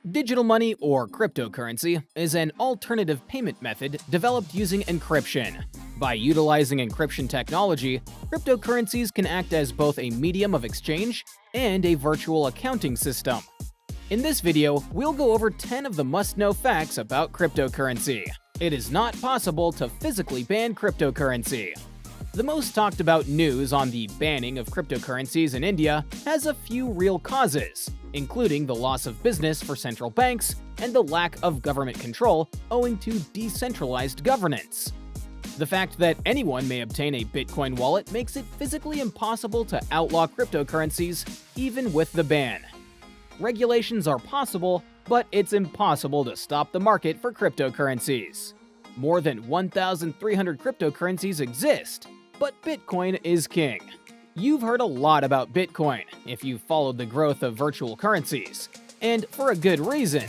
Digital money, or cryptocurrency, is an alternative payment method developed using encryption. By utilizing encryption technology, cryptocurrencies can act as both a medium of exchange and a virtual accounting system. In this video, we'll go over 10 of the must-know facts about cryptocurrency. It is not possible to physically ban cryptocurrency. The most talked about news on the banning of cryptocurrencies in India has a few real causes, including the loss of business for central banks and the lack of government control owing to decentralized governance. The fact that anyone may obtain a Bitcoin wallet makes it physically impossible to outlaw cryptocurrencies, even with the ban. Regulations are possible, but it's impossible to stop the market for cryptocurrencies. More than 1,300 cryptocurrencies exist, but Bitcoin is king. You've heard a lot about Bitcoin if you've followed the growth of virtual currencies, and for a good reason.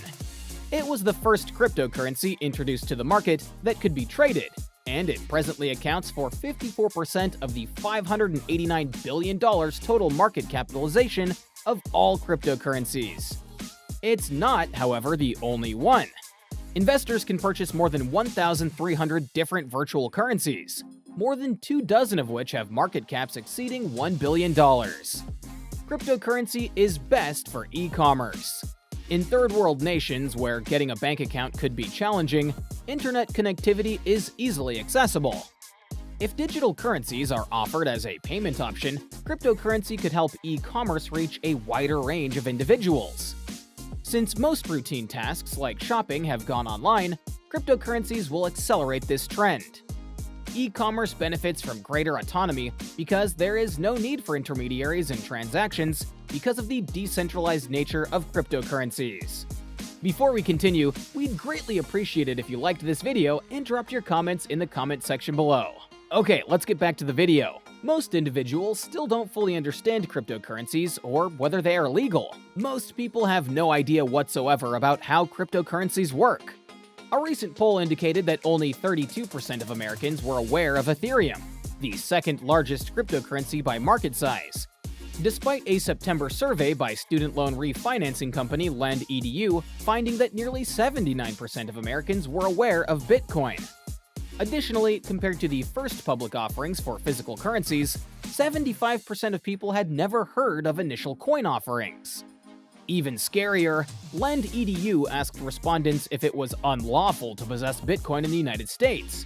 It was the first cryptocurrency introduced to the market that could be traded, and it presently accounts for 54% of the $589 billion total market capitalization of all cryptocurrencies. It's not, however, the only one. Investors can purchase more than 1,300 different virtual currencies, more than 24 of which have market caps exceeding $1 billion. Cryptocurrency is best for e-commerce. In third-world nations where getting a bank account could be challenging, internet connectivity is easily accessible. If digital currencies are offered as a payment option, cryptocurrency could help e-commerce reach a wider range of individuals. Since most routine tasks like shopping have gone online, cryptocurrencies will accelerate this trend. E-commerce benefits from greater autonomy because there is no need for intermediaries in transactions because of the decentralized nature of cryptocurrencies. Before we continue, we'd greatly appreciate it if you liked this video and dropped your comments in the comment section below. Okay, let's get back to the video. Most individuals still don't fully understand cryptocurrencies or whether they are legal. Most people have no idea whatsoever about how cryptocurrencies work. A recent poll indicated that only 32% of Americans were aware of Ethereum, the second largest cryptocurrency by market size. Despite a September survey by student loan refinancing company LendEDU finding that nearly 79% of Americans were aware of Bitcoin. Additionally, compared to the first public offerings for physical currencies, 75% of people had never heard of initial coin offerings. Even scarier, LendEDU asked respondents if it was unlawful to possess Bitcoin in the United States.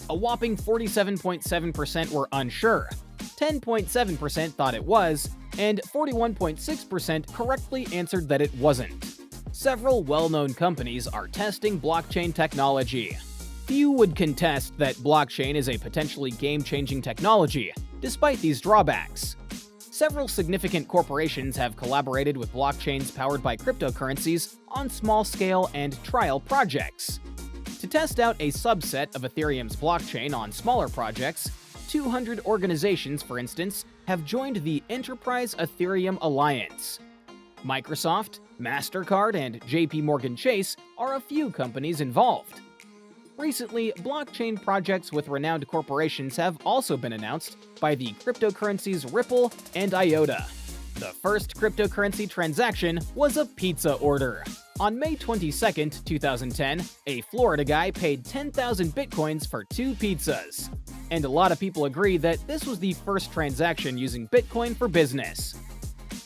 A whopping 47.7% were unsure, 10.7% thought it was, and 41.6% correctly answered that it wasn't. Several well-known companies are testing blockchain technology. Few would contest that blockchain is a potentially game-changing technology, despite these drawbacks. Several significant corporations have collaborated with blockchains powered by cryptocurrencies on small-scale and trial projects. To test out a subset of Ethereum's blockchain on smaller projects, 200 organizations, for instance, have joined the Enterprise Ethereum Alliance. Microsoft, MasterCard, and JP Morgan Chase are a few companies involved. Recently, blockchain projects with renowned corporations have also been announced by the cryptocurrencies Ripple and IOTA. The first cryptocurrency transaction was a pizza order. On May 22, 2010, a Florida guy paid 10,000 bitcoins for 2 pizzas. And a lot of people agree that this was the first transaction using Bitcoin for business.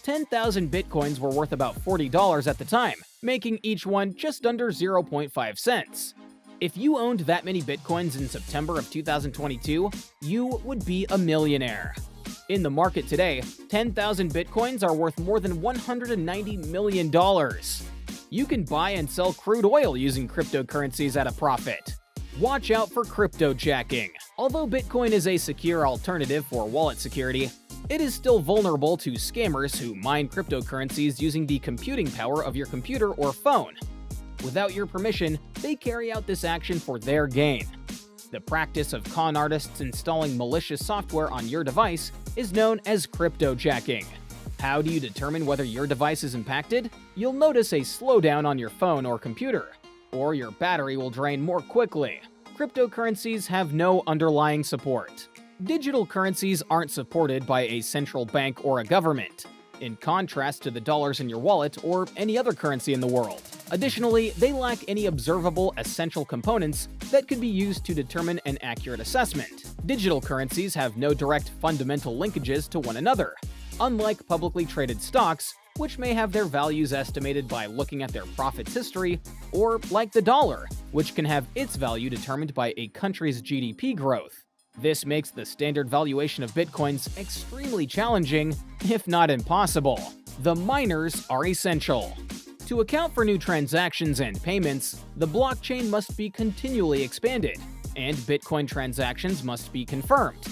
10,000 bitcoins were worth about $40 at the time, making each one just under 0.5 cents. If you owned that many bitcoins in September of 2022, you would be a millionaire. In the market today, 10,000 bitcoins are worth more than $190 million. You can buy and sell crude oil using cryptocurrencies at a profit. Watch out for cryptojacking. Although Bitcoin is a secure alternative for wallet security, it is still vulnerable to scammers who mine cryptocurrencies using the computing power of your computer or phone. Without your permission, they carry out this action for their gain. The practice of con artists installing malicious software on your device is known as cryptojacking. How do you determine whether your device is impacted? You'll notice a slowdown on your phone or computer, or your battery will drain more quickly. Cryptocurrencies have no underlying support. Digital currencies aren't supported by a central bank or a government, in contrast to the dollars in your wallet or any other currency in the world. Additionally, they lack any observable essential components that could be used to determine an accurate assessment. Digital currencies have no direct fundamental linkages to one another, unlike publicly traded stocks, which may have their values estimated by looking at their profits history, or like the dollar, which can have its value determined by a country's GDP growth. This makes the standard valuation of bitcoins extremely challenging, if not impossible. The miners are essential. To account for new transactions and payments, the blockchain must be continually expanded, and Bitcoin transactions must be confirmed.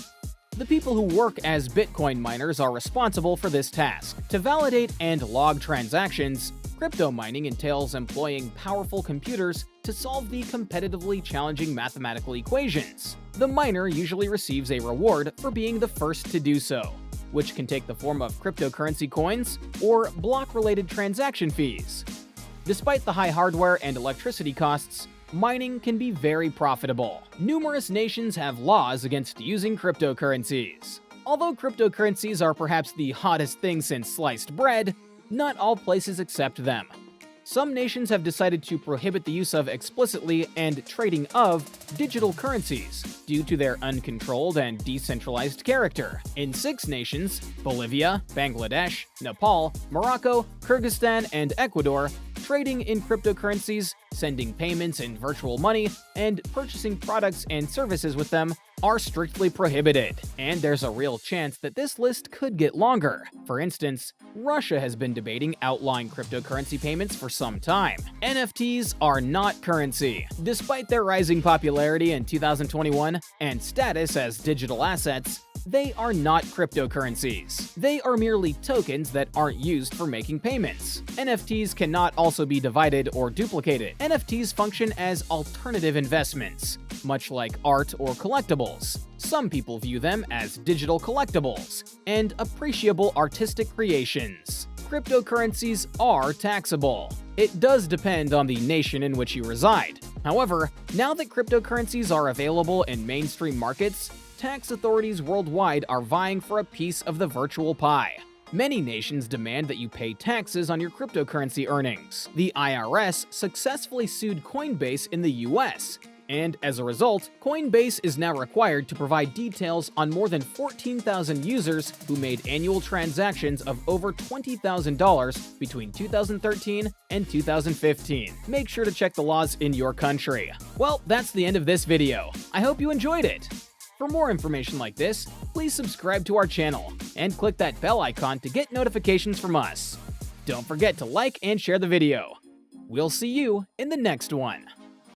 The people who work as Bitcoin miners are responsible for this task. To validate and log transactions, crypto mining entails employing powerful computers to solve the competitively challenging mathematical equations. The miner usually receives a reward for being the first to do so, which can take the form of cryptocurrency coins or block-related transaction fees. Despite the high hardware and electricity costs, mining can be very profitable. Numerous nations have laws against using cryptocurrencies. Although cryptocurrencies are perhaps the hottest thing since sliced bread, not all places accept them. Some nations have decided to prohibit the use of explicitly and trading of digital currencies due to their uncontrolled and decentralized character. In 6 nations, Bolivia, Bangladesh, Nepal, Morocco, Kyrgyzstan, and Ecuador, trading in cryptocurrencies, sending payments in virtual money, and purchasing products and services with them are strictly prohibited. And there's a real chance that this list could get longer. For instance, Russia has been debating outlawing cryptocurrency payments for some time. NFTs are not currency. Despite their rising popularity in 2021 and status as digital assets, they are not cryptocurrencies. They are merely tokens that aren't used for making payments. NFTs cannot also be divided or duplicated. NFTs function as alternative investments, much like art or collectibles. Some people view them as digital collectibles and appreciable artistic creations. Cryptocurrencies are taxable. It does depend on the nation in which you reside. However, now that cryptocurrencies are available in mainstream markets, tax authorities worldwide are vying for a piece of the virtual pie. Many nations demand that you pay taxes on your cryptocurrency earnings. The IRS successfully sued Coinbase in the US, and as a result, Coinbase is now required to provide details on more than 14,000 users who made annual transactions of over $20,000 between 2013 and 2015. Make sure to check the laws in your country. Well, that's the end of this video. I hope you enjoyed it. For more information like this, please subscribe to our channel and click that bell icon to get notifications from us. Don't forget to like and share the video. We'll see you in the next one.